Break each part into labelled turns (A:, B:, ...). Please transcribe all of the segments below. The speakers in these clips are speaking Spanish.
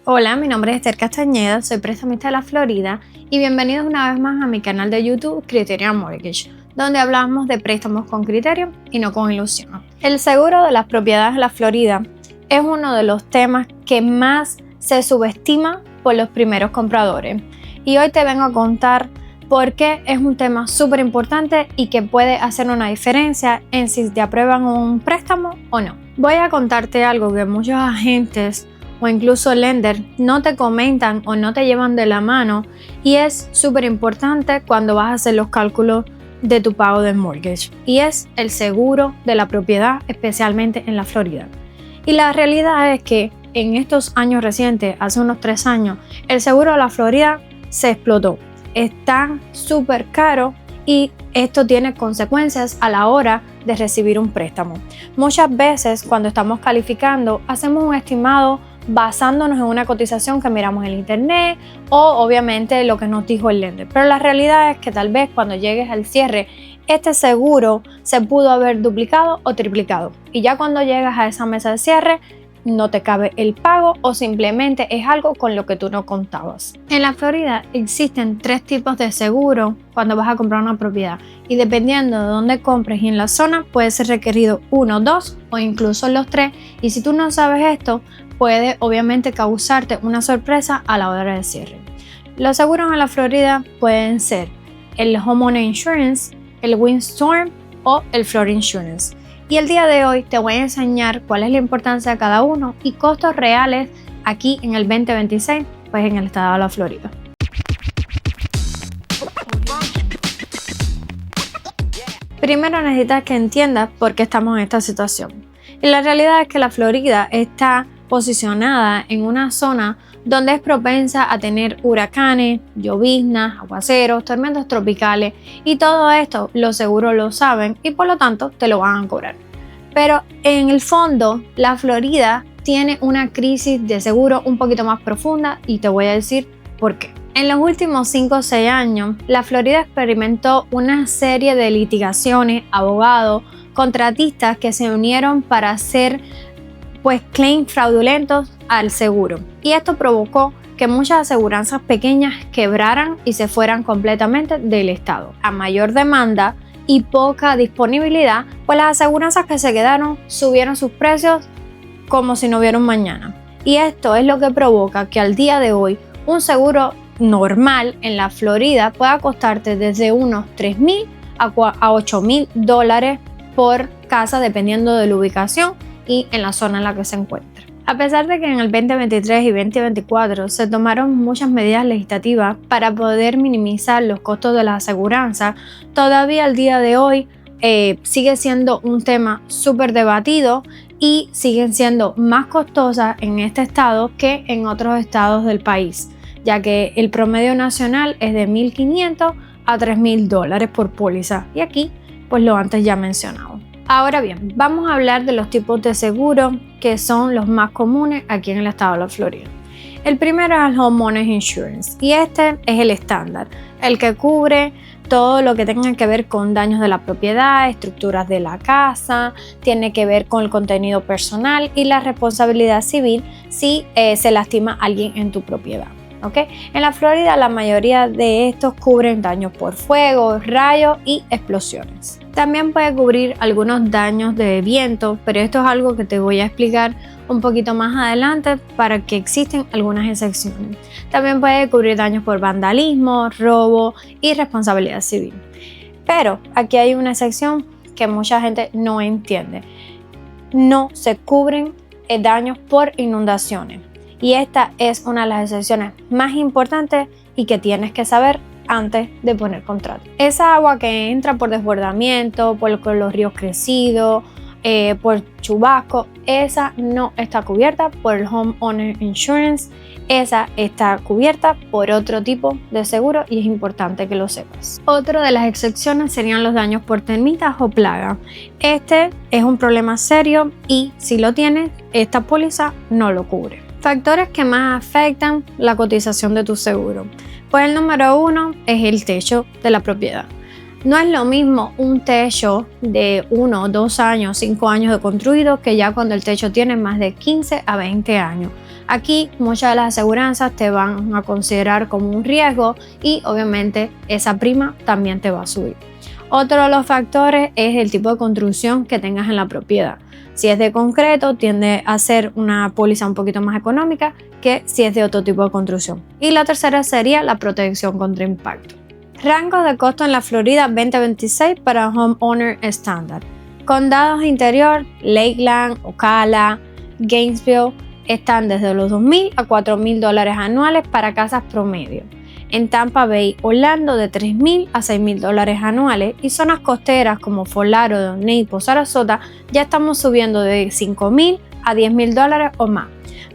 A: Hola, mi nombre es Esther Castañeda, soy prestamista de la Florida y bienvenidos una vez más a mi canal de YouTube Criterion Mortgage, donde hablamos de préstamos con criterio y no con ilusión. El seguro de las propiedades de la Florida es uno de los temas que más se subestima por los primeros compradores y hoy te vengo a contar por qué es un tema súper importante y que puede hacer una diferencia en si te aprueban un préstamo o no. Voy a contarte algo que muchos agentes o incluso lender no te comentan o no te llevan de la mano y es súper importante cuando vas a hacer los cálculos de tu pago de mortgage, y es el seguro de la propiedad, especialmente en la Florida. Y la realidad es que en estos años recientes, hace unos 3 años, el seguro de la Florida se explotó. Está súper caro y esto tiene consecuencias a la hora de recibir un préstamo. Muchas veces cuando estamos calificando hacemos un estimado basándonos en una cotización que miramos en internet o obviamente lo que nos dijo el lender. Pero la realidad es que tal vez cuando llegues al cierre este seguro se pudo haber duplicado o triplicado y ya cuando llegas a esa mesa de cierre no te cabe el pago o simplemente es algo con lo que tú no contabas. En la Florida existen 3 tipos de seguro cuando vas a comprar una propiedad y dependiendo de dónde compres y en la zona puede ser requerido 1, 2 o incluso los 3, y si tú no sabes esto puede obviamente causarte una sorpresa a la hora del cierre. Los seguros en la Florida pueden ser el Homeowner Insurance, el Windstorm o el Flood Insurance. Y el día de hoy te voy a enseñar cuál es la importancia de cada uno y costos reales aquí en el 2026, pues en el estado de la Florida. Primero necesitas que entiendas por qué estamos en esta situación. Y la realidad es que la Florida está posicionada en una zona donde es propensa a tener huracanes, lloviznas, aguaceros, tormentas tropicales y todo esto los seguros lo saben y por lo tanto te lo van a cobrar. Pero en el fondo la Florida tiene una crisis de seguro un poquito más profunda y te voy a decir por qué. En los últimos 5 o 6 años la Florida experimentó una serie de litigaciones, abogados, contratistas que se unieron para hacer claims fraudulentos al seguro, y esto provocó que muchas aseguranzas pequeñas quebraran y se fueran completamente del estado. A mayor demanda y poca disponibilidad, pues las aseguranzas que se quedaron subieron sus precios como si no hubiera un mañana, y esto es lo que provoca que al día de hoy un seguro normal en la Florida pueda costarte desde unos $3,000 a $8,000 por casa dependiendo de la ubicación y en la zona en la que se encuentra. A pesar de que en el 2023 y 2024 se tomaron muchas medidas legislativas para poder minimizar los costos de la aseguranza, todavía al día de hoy sigue siendo un tema súper debatido y siguen siendo más costosas en este estado que en otros estados del país, ya que el promedio nacional es de $1,500 a $3,000 por póliza, y aquí pues lo antes ya mencionado. Ahora bien, vamos a hablar de los tipos de seguro que son los más comunes aquí en el estado de la Florida. El primero es el Homeowner Insurance y este es el estándar, el que cubre todo lo que tenga que ver con daños de la propiedad, estructuras de la casa, tiene que ver con el contenido personal y la responsabilidad civil si se lastima a alguien en tu propiedad. ¿Okay? En la Florida la mayoría de estos cubren daños por fuego, rayos y explosiones. También puede cubrir algunos daños de viento, pero esto es algo que te voy a explicar un poquito más adelante para que existen algunas excepciones. También puede cubrir daños por vandalismo, robo y responsabilidad civil. Pero aquí hay una excepción que mucha gente no entiende. No se cubren daños por inundaciones. Y esta es una de las excepciones más importantes y que tienes que saber antes de poner contrato. Esa agua que entra por desbordamiento, por los ríos crecidos, por chubasco, esa no está cubierta por el Homeowner Insurance, esa está cubierta por otro tipo de seguro y es importante que lo sepas. Otra de las excepciones serían los daños por termitas o plagas. Este es un problema serio y si lo tienes, esta póliza no lo cubre. Factores que más afectan la cotización de tu seguro. Pues el número 1 es el techo de la propiedad. No es lo mismo un techo de 1, 2 años, 5 años de construido que ya cuando el techo tiene más de 15 a 20 años. Aquí muchas de las aseguranzas te van a considerar como un riesgo y obviamente esa prima también te va a subir. Otro de los factores es el tipo de construcción que tengas en la propiedad. Si es de concreto, tiende a ser una póliza un poquito más económica que si es de otro tipo de construcción. Y la tercera sería la protección contra impacto. Rango de costo en la Florida 2026 para homeowner estándar. Condados interior, Lakeland, Ocala, Gainesville están desde los $2,000 a $4,000 anuales para casas promedio. En Tampa Bay, Orlando de $3,000 a $6,000 anuales y zonas costeras como Fort Lauderdale, Naples, Sarasota ya estamos subiendo de $5,000 a $10,000 o más.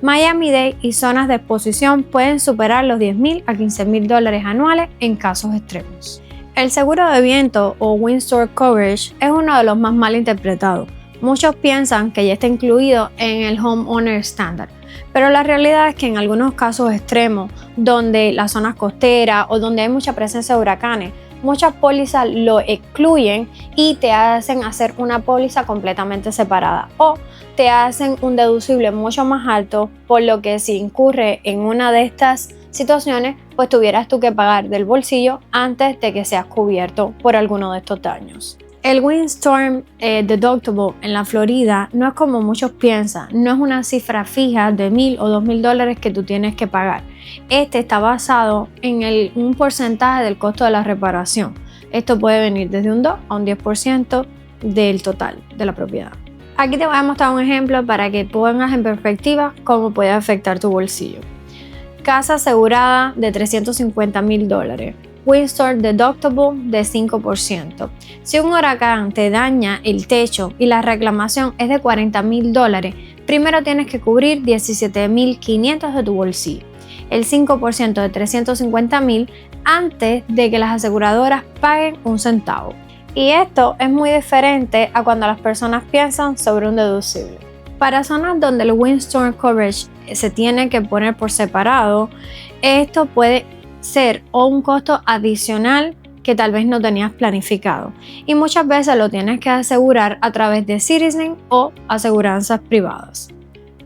A: Miami-Dade y zonas de exposición pueden superar los $10,000 a $15,000 anuales en casos extremos. El seguro de viento o windstorm coverage es uno de los más mal interpretados. Muchos piensan que ya está incluido en el homeowner estándar, pero la realidad es que en algunos casos extremos, donde las zonas costeras o donde hay mucha presencia de huracanes, muchas pólizas lo excluyen y te hacen hacer una póliza completamente separada o te hacen un deducible mucho más alto, por lo que si incurre en una de estas situaciones, pues tuvieras tú que pagar del bolsillo antes de que seas cubierto por alguno de estos daños. El windstorm deductible en la Florida no es como muchos piensan, no es una cifra fija de $1,000 o $2,000 que tú tienes que pagar. Este está basado en un porcentaje del costo de la reparación. Esto puede venir desde un 2 a un 10% del total de la propiedad. Aquí te voy a mostrar un ejemplo para que pongas en perspectiva cómo puede afectar tu bolsillo. Casa asegurada de $350,000. Windstorm deductible de 5%. Si un huracán te daña el techo y la reclamación es de $40,000, primero tienes que cubrir $17,500 de tu bolsillo, el 5% de $350,000 antes de que las aseguradoras paguen un centavo. Y esto es muy diferente a cuando las personas piensan sobre un deducible. Para zonas donde el windstorm coverage se tiene que poner por separado, esto puede ser o un costo adicional que tal vez no tenías planificado y muchas veces lo tienes que asegurar a través de Citizen o aseguranzas privadas.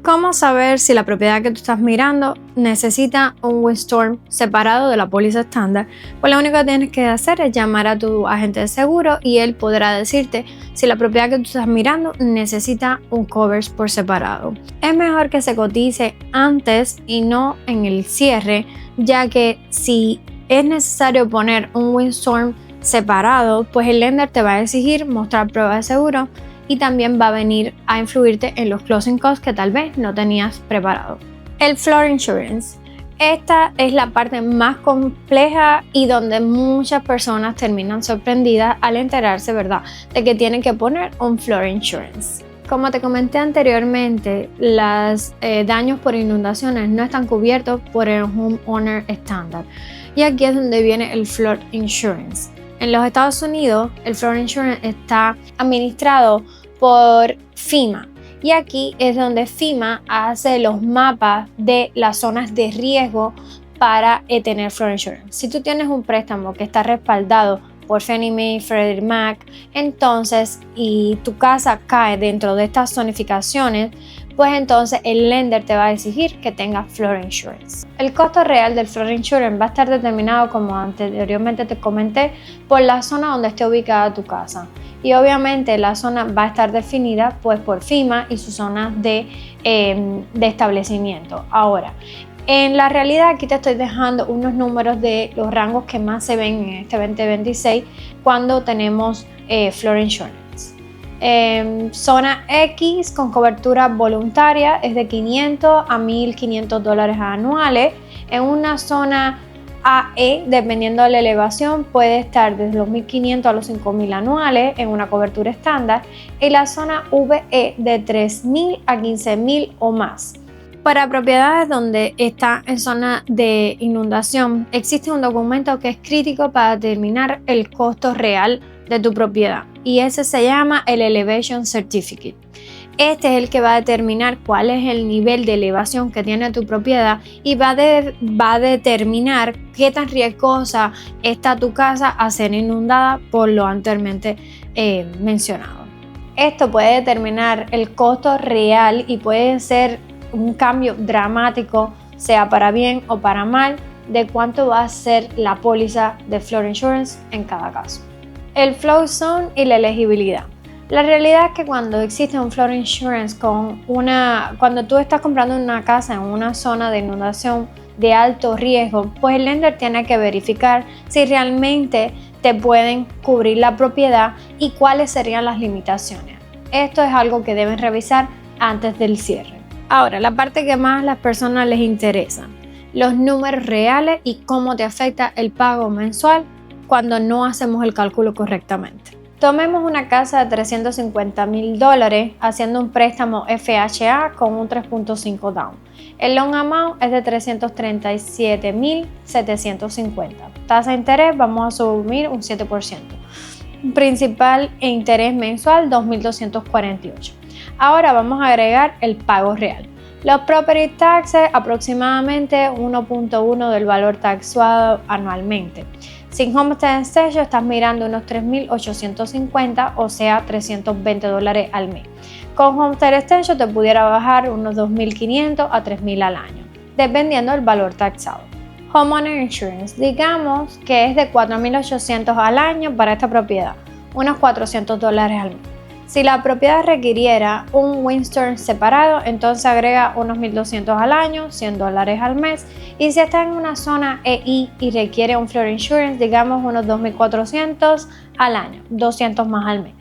A: ¿Cómo saber si la propiedad que tú estás mirando necesita un windstorm separado de la póliza estándar? Pues lo único que tienes que hacer es llamar a tu agente de seguro y él podrá decirte si la propiedad que tú estás mirando necesita un coverage por separado. Es mejor que se cotice antes y no en el cierre, ya que si es necesario poner un windstorm separado, pues el lender te va a exigir mostrar prueba de seguro y también va a venir a influirte en los closing costs que tal vez no tenías preparado. El flood insurance. Esta es la parte más compleja y donde muchas personas terminan sorprendidas al enterarse, ¿verdad?, de que tienen que poner un flood insurance. Como te comenté anteriormente, los daños por inundaciones no están cubiertos por el homeowner estándar. Y aquí es donde viene el flood insurance. En los Estados Unidos, el flood insurance está administrado por FEMA. Y aquí es donde FEMA hace los mapas de las zonas de riesgo para tener flood insurance. Si tú tienes un préstamo que está respaldado por Fannie Mae, Freddie Mac, entonces, y tu casa cae dentro de estas zonificaciones, pues entonces el lender te va a exigir que tengas flood insurance. El costo real del flood insurance va a estar determinado, como anteriormente te comenté, por la zona donde esté ubicada tu casa. Y obviamente la zona va a estar definida pues por FEMA y sus zonas de establecimiento. Ahora, en la realidad aquí te estoy dejando unos números de los rangos que más se ven en este 2026 cuando tenemos flood insurance. Zona X con cobertura voluntaria es de $500 a $1,500 anuales. En una zona AE, dependiendo de la elevación, puede estar desde los $1,500 a los $5,000 anuales en una cobertura estándar. Y la zona VE de $3,000 a $15,000 o más. Para propiedades donde está en zona de inundación, existe un documento que es crítico para determinar el costo real de tu propiedad y ese se llama el Elevation Certificate. Este es el que va a determinar cuál es el nivel de elevación que tiene tu propiedad y va a determinar qué tan riesgosa está tu casa a ser inundada por lo anteriormente mencionado. Esto puede determinar el costo real y puede ser un cambio dramático, sea para bien o para mal, de cuánto va a ser la póliza de Flood Insurance en cada caso. El flood zone y la elegibilidad. La realidad es que cuando existe un flood insurance cuando tú estás comprando una casa en una zona de inundación de alto riesgo, pues el lender tiene que verificar si realmente te pueden cubrir la propiedad y cuáles serían las limitaciones. Esto es algo que deben revisar antes del cierre. Ahora, la parte que más a las personas les interesa, los números reales y cómo te afecta el pago mensual cuando no hacemos el cálculo correctamente. Tomemos una casa de $350,000 haciendo un préstamo FHA con un 3.5 down. El loan amount es de $337,750. Tasa de interés vamos a asumir un 7%. Principal e interés mensual $2,248. Ahora vamos a agregar el pago real. Los property taxes aproximadamente 1.1 del valor taxado anualmente. Sin Homestead Extension estás mirando unos $3,850, o sea $320 al mes. Con Homestead Extension te pudiera bajar unos $2,500 a $3,000 al año, dependiendo del valor taxado. Homeowner Insurance, digamos que es de $4,800 al año para esta propiedad, unos $400 al mes. Si la propiedad requiriera un windstorm separado, entonces agrega unos $1,200 al año, $100 al mes. Y si está en una zona EI y requiere un flood insurance, digamos unos $2,400 al año, $200 más al mes.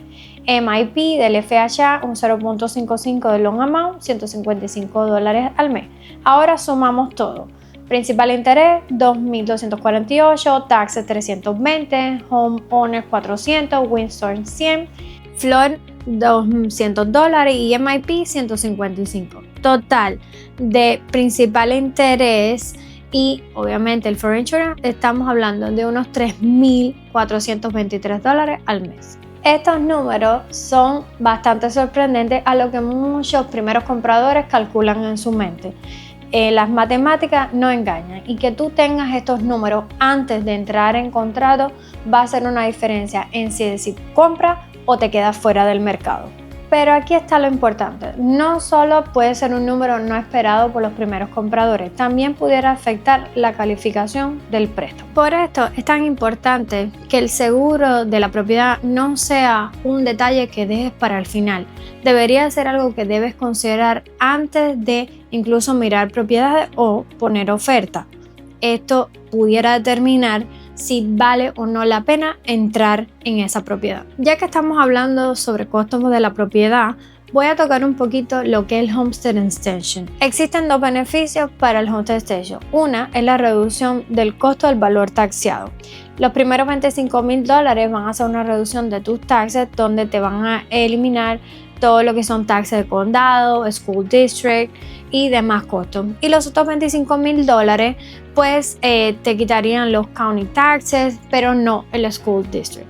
A: MIP del FHA, un 0.55 del loan amount, $155 al mes. Ahora sumamos todo. Principal interés, $2,248, taxes $320, homeowner $400, windstorm $100, flood $200 y MIP $155. Total de principal interés y obviamente el flood insurance, estamos hablando de unos $3,423 al mes. Estos números son bastante sorprendentes a lo que muchos primeros compradores calculan en su mente. Las matemáticas no engañan y que tú tengas estos números antes de entrar en contrato va a hacer una diferencia en si compras o te quedas fuera del mercado. Pero aquí está lo importante, no solo puede ser un número no esperado por los primeros compradores, también pudiera afectar la calificación del préstamo. Por esto es tan importante que el seguro de la propiedad no sea un detalle que dejes para el final, debería ser algo que debes considerar antes de incluso mirar propiedades o poner oferta. Esto pudiera determinar si vale o no la pena entrar en esa propiedad. Ya que estamos hablando sobre costos de la propiedad, voy a tocar un poquito lo que es el Homestead Extension. Existen dos beneficios para el Homestead Extension. Una es la reducción del costo del valor taxado. Los primeros $25,000 van a ser una reducción de tus taxes donde te van a eliminar todo lo que son taxes de condado, school district y demás costos. Y los otros $25,000 pues te quitarían los county taxes, pero no el school district.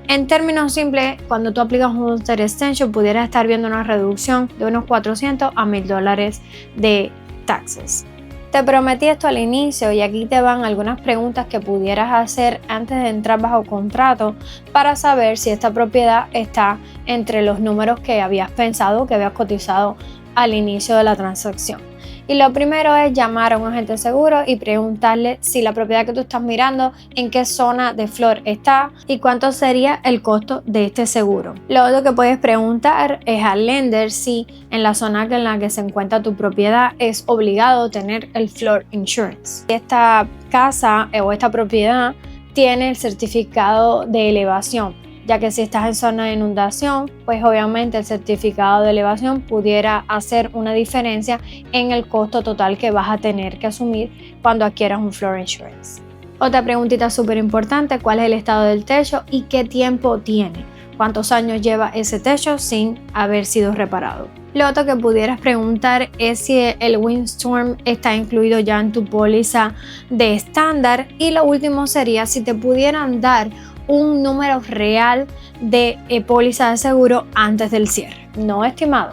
A: En términos simples, cuando tú aplicas un Homestead Extension pudieras estar viendo una reducción de unos $400 a $1,000 de taxes. Te prometí esto al inicio y aquí te van algunas preguntas que pudieras hacer antes de entrar bajo contrato para saber si esta propiedad está entre los números que habías pensado, que habías cotizado al inicio de la transacción. Y lo primero es llamar a un agente seguro y preguntarle si la propiedad que tú estás mirando, en qué zona de Flor está y cuánto sería el costo de este seguro. Lo otro que puedes preguntar es al lender si en la zona en la que se encuentra tu propiedad es obligado tener el Flood Insurance. Esta casa o esta propiedad tiene el certificado de elevación, ya que si estás en zona de inundación, pues obviamente el certificado de elevación pudiera hacer una diferencia en el costo total que vas a tener que asumir cuando adquieras un flood insurance. Otra preguntita súper importante, ¿cuál es el estado del techo y qué tiempo tiene? ¿Cuántos años lleva ese techo sin haber sido reparado? Lo otro que pudieras preguntar es si el windstorm está incluido ya en tu póliza de estándar. Y lo último sería si te pudieran dar un número real de póliza de seguro antes del cierre, no estimado,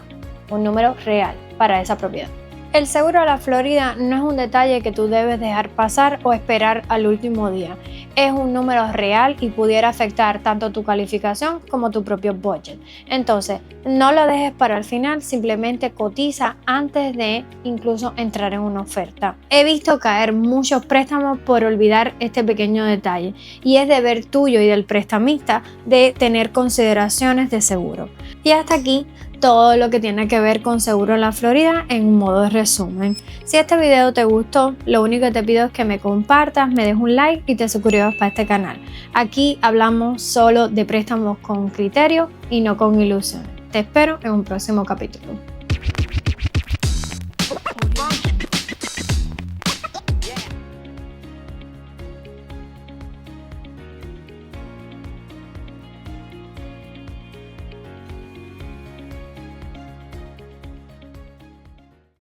A: un número real para esa propiedad. El seguro a la Florida no es un detalle que tú debes dejar pasar o esperar al último día. Es un número real y pudiera afectar tanto tu calificación como tu propio budget. Entonces, no lo dejes para el final, simplemente cotiza antes de incluso entrar en una oferta. He visto caer muchos préstamos por olvidar este pequeño detalle y es deber tuyo y del prestamista de tener consideraciones de seguro. Y hasta aquí todo lo que tiene que ver con seguro en la Florida en un modo de resumen. Si este video te gustó, lo único que te pido es que me compartas, me des un like y te suscribas para este canal. Aquí hablamos solo de préstamos con criterio y no con ilusiones. Te espero en un próximo capítulo.